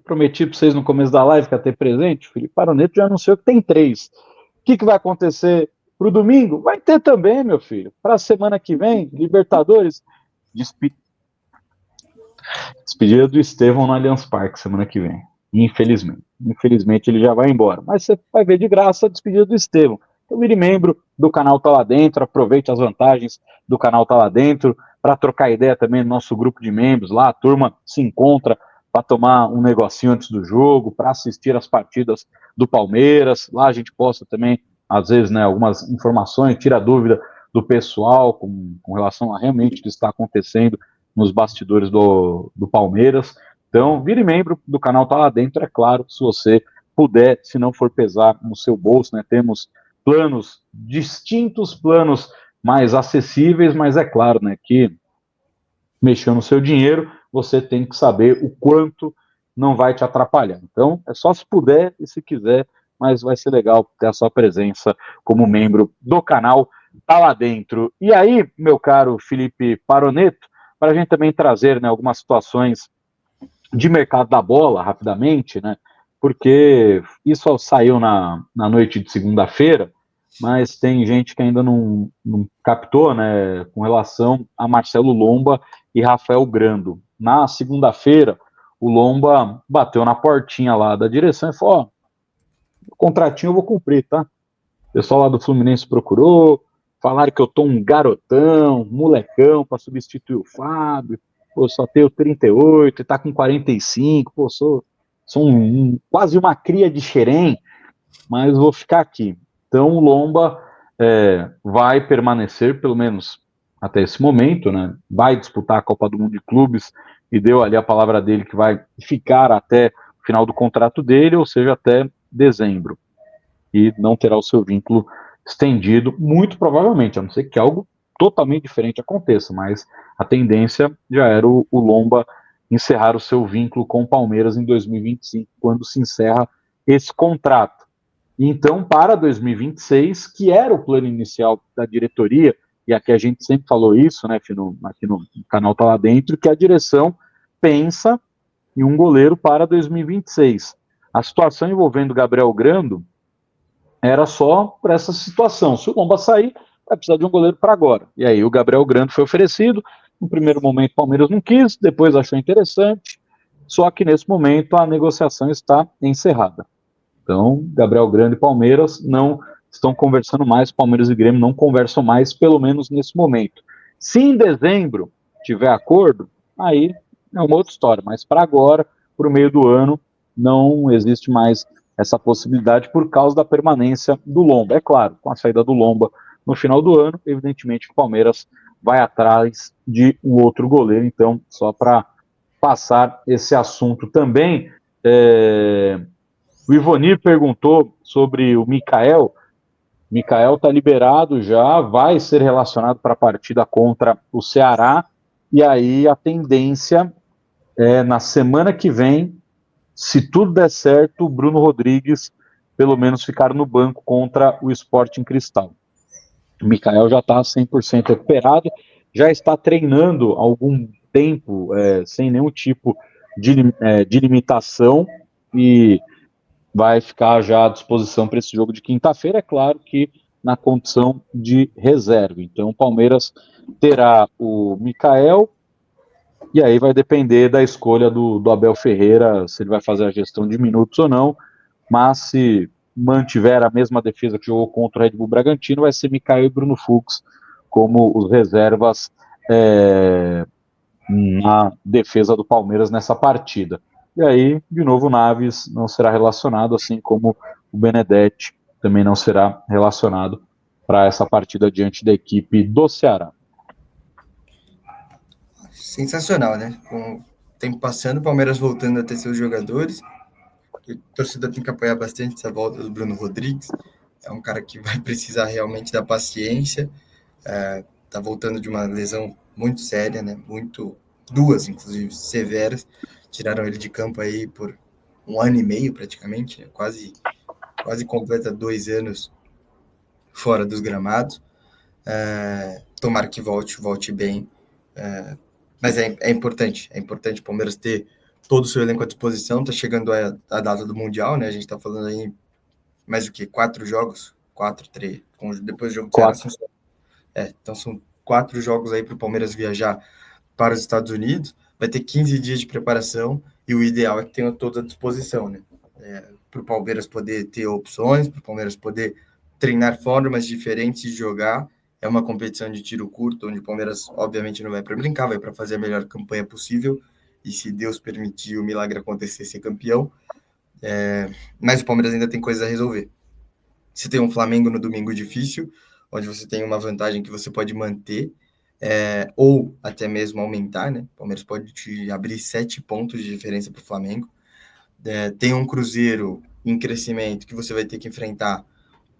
Prometi para vocês no começo da live que ia ter presente. O Felipe Paronetto já anunciou que tem 3. O que vai acontecer para o domingo? Vai ter também, meu filho. Para a semana que vem, Libertadores, despedida do Estevão no Allianz Parque semana que vem. Infelizmente. Infelizmente ele já vai embora. Mas você vai ver de graça a despedida do Estevão. Então vire membro do canal Tá Lá Dentro, aproveite as vantagens do canal Tá Lá Dentro, para trocar ideia também no nosso grupo de membros. Lá a turma se encontra para tomar um negocinho antes do jogo, para assistir as partidas do Palmeiras. Lá a gente posta também, às vezes, né, algumas informações, tira dúvida do pessoal com relação a realmente o que está acontecendo nos bastidores do Palmeiras. Então, vire membro do canal Tá Lá Dentro, é claro, se você puder, se não for pesar no seu bolso, né? Temos planos, distintos planos mais acessíveis, mas é claro, né, que mexendo no seu dinheiro, você tem que saber o quanto não vai te atrapalhar. Então, é só se puder e se quiser, mas vai ser legal ter a sua presença como membro do canal Tá Lá Dentro. E aí, meu caro Felipe Paronetto, para a gente também trazer, né, algumas situações de mercado da bola, rapidamente, né, porque isso saiu na noite de segunda-feira, mas tem gente que ainda não captou, né, com relação a Marcelo Lomba e Rafael Grando. Na segunda-feira, o Lomba bateu na portinha lá da direção e falou: ó, o contratinho eu vou cumprir, tá? O pessoal lá do Fluminense procurou, falaram que eu tô um garotão, molecão para substituir o Fábio. Pô, só tenho 38 e tá com 45, pô, sou quase uma cria de xerém, mas vou ficar aqui. Então o Lomba vai permanecer, pelo menos até esse momento, né? Vai disputar a Copa do Mundo de Clubes e deu ali a palavra dele que vai ficar até o final do contrato dele, ou seja, até dezembro. E não terá o seu vínculo estendido, muito provavelmente, a não ser que algo totalmente diferente aconteça, mas a tendência já era o Lomba encerrar o seu vínculo com o Palmeiras em 2025, quando se encerra esse contrato. Então, para 2026, que era o plano inicial da diretoria, e aqui a gente sempre falou isso, né, aqui no canal Tá Lá Dentro, que a direção pensa em um goleiro para 2026. A situação envolvendo Gabriel Grando era só para essa situação. Se o Lomba sair, vai precisar de um goleiro para agora. E aí o Gabriel Grando foi oferecido. No primeiro momento, o Palmeiras não quis, depois achou interessante. Só que nesse momento a negociação está encerrada. Então, Gabriel Grando e Palmeiras não estão conversando mais, Palmeiras e Grêmio não conversam mais, pelo menos nesse momento. Se em dezembro tiver acordo, aí é uma outra história, mas para agora, para o meio do ano, não existe mais essa possibilidade por causa da permanência do Lomba. É claro, com a saída do Lomba no final do ano, evidentemente o Palmeiras vai atrás de um outro goleiro, então, só para passar esse assunto também. O Ivonir perguntou sobre o Mikael. O Mikael está liberado já, vai ser relacionado para a partida contra o Ceará. E aí a tendência é na semana que vem, se tudo der certo, o Bruno Rodrigues pelo menos ficar no banco contra o Sporting Cristal. O Mikael já está 100% recuperado, já está treinando há algum tempo, sem nenhum tipo de limitação, e vai ficar já à disposição para esse jogo de quinta-feira, é claro que na condição de reserva. Então o Palmeiras terá o Mikael, e aí vai depender da escolha do Abel Ferreira, se ele vai fazer a gestão de minutos ou não, mas se mantiver a mesma defesa que jogou contra o Red Bull Bragantino, vai ser Mikael e Bruno Fux como os reservas na defesa do Palmeiras nessa partida. E aí, de novo, o Naves não será relacionado, assim como o Benedetti também não será relacionado para essa partida diante da equipe do Ceará. Sensacional, né? Com o tempo passando, o Palmeiras voltando a ter seus jogadores. O torcedor tem que apoiar bastante essa volta do Bruno Rodrigues. É um cara que vai precisar realmente da paciência. Tá voltando de uma lesão muito séria, né? Duas, inclusive, severas. Tiraram ele de campo aí por 1 ano e meio, praticamente, né? Quase completa 2 anos fora dos gramados. Tomara que volte bem. Mas é importante o Palmeiras ter todo o seu elenco à disposição, está chegando a data do Mundial, né? A gente está falando aí mais o que? 4 jogos? 4, 3. Depois do jogo do Ceará, então são 4 jogos aí para o Palmeiras viajar para os Estados Unidos. Vai ter 15 dias de preparação e o ideal é que tenha todos à disposição, né? Para o Palmeiras poder ter opções, para o Palmeiras poder treinar formas diferentes de jogar. É uma competição de tiro curto, onde o Palmeiras, obviamente, não vai para brincar, vai para fazer a melhor campanha possível. E se Deus permitir o milagre acontecer, ser campeão. Mas o Palmeiras ainda tem coisas a resolver. Você tem um Flamengo no domingo difícil, onde você tem uma vantagem que você pode manter, ou até mesmo aumentar, né? O Palmeiras pode te abrir 7 pontos de diferença para o Flamengo. Tem um Cruzeiro em crescimento que você vai ter que enfrentar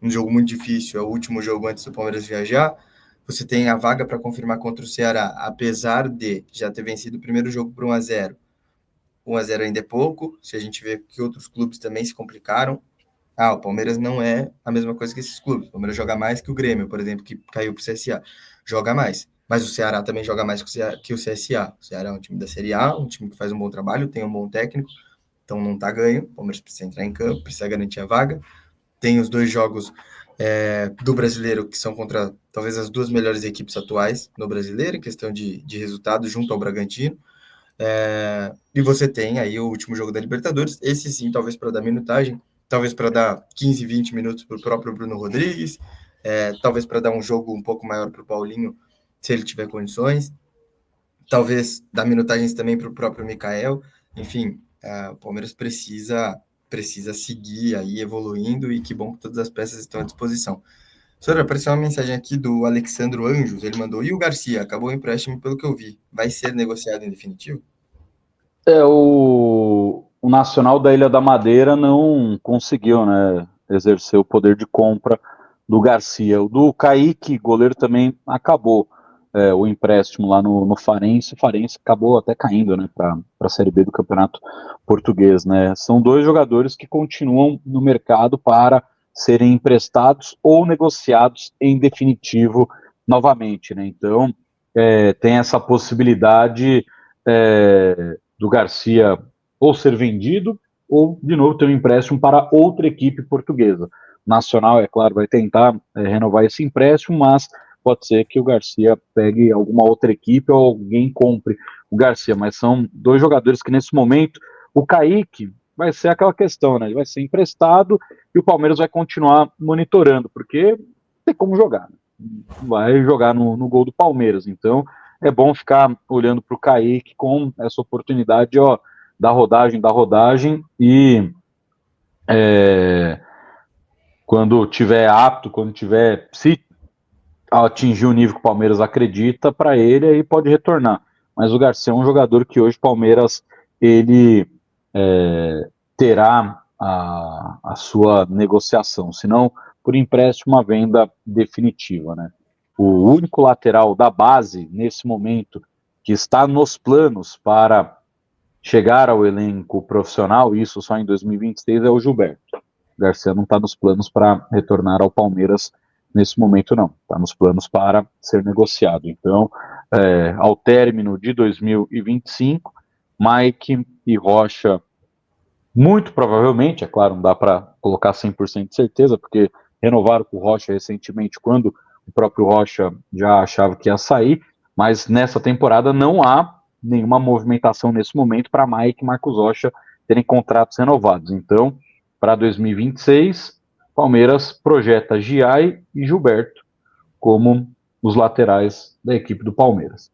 um jogo muito difícil, é o último jogo antes do Palmeiras viajar. Você tem a vaga para confirmar contra o Ceará, apesar de já ter vencido o primeiro jogo por 1-0. 1-0 ainda é pouco, se a gente vê que outros clubes também se complicaram. O Palmeiras não é a mesma coisa que esses clubes. O Palmeiras joga mais que o Grêmio, por exemplo, que caiu para o CSA. Joga mais. Mas o Ceará também joga mais que o CSA. O Ceará é um time da Série A, um time que faz um bom trabalho, tem um bom técnico, então não está ganho. O Palmeiras precisa entrar em campo, precisa garantir a vaga. Tem os 2 jogos do Brasileiro, que são contra talvez as 2 melhores equipes atuais no Brasileiro, em questão de resultado, junto ao Bragantino. E você tem aí o último jogo da Libertadores, esse sim, talvez para dar minutagem, talvez para dar 15, 20 minutos para o próprio Bruno Rodrigues, talvez para dar um jogo um pouco maior para o Paulinho, se ele tiver condições, talvez dar minutagens também para o próprio Mikael. Enfim, o Palmeiras precisa seguir aí evoluindo, e que bom que todas as peças estão à disposição. Senhora, apareceu uma mensagem aqui do Alexandro Anjos, ele mandou: e o Garcia? Acabou o empréstimo pelo que eu vi. Vai ser negociado em definitivo? O Nacional da Ilha da Madeira não conseguiu, né, exercer o poder de compra do Garcia. O do Kaique, goleiro, também acabou o empréstimo lá no Farense. O Farense acabou até caindo, né, para a Série B do Campeonato Português, né. São 2 jogadores que continuam no mercado para serem emprestados ou negociados em definitivo novamente, né. Então, tem essa possibilidade do Garcia ou ser vendido ou, de novo, ter um empréstimo para outra equipe portuguesa. O Nacional, é claro, vai tentar renovar esse empréstimo, mas pode ser que o Garcia pegue alguma outra equipe ou alguém compre o Garcia, mas são 2 jogadores que nesse momento, o Kaique vai ser aquela questão, né? Ele vai ser emprestado e o Palmeiras vai continuar monitorando, porque não tem como jogar, né? Vai jogar no gol do Palmeiras, então é bom ficar olhando para o Kaique com essa oportunidade, ó, da rodagem, e quando tiver apto, se atingir o nível que o Palmeiras acredita para ele, aí pode retornar. Mas o Garcia é um jogador que hoje o Palmeiras ele terá a sua negociação, senão por empréstimo, uma venda definitiva, né? O único lateral da base nesse momento que está nos planos para chegar ao elenco profissional, isso só em 2026, é o Gilberto. O Garcia não está nos planos para retornar ao Palmeiras nesse momento, não. Está nos planos para ser negociado. Então, ao término de 2025, Mike e Rocha, muito provavelmente, é claro, não dá para colocar 100% de certeza, porque renovaram com o Rocha recentemente, quando o próprio Rocha já achava que ia sair, mas nessa temporada não há nenhuma movimentação nesse momento para Mike e Marcos Rocha terem contratos renovados. Então, para 2026, Palmeiras projeta Giai e Gilberto como os laterais da equipe do Palmeiras.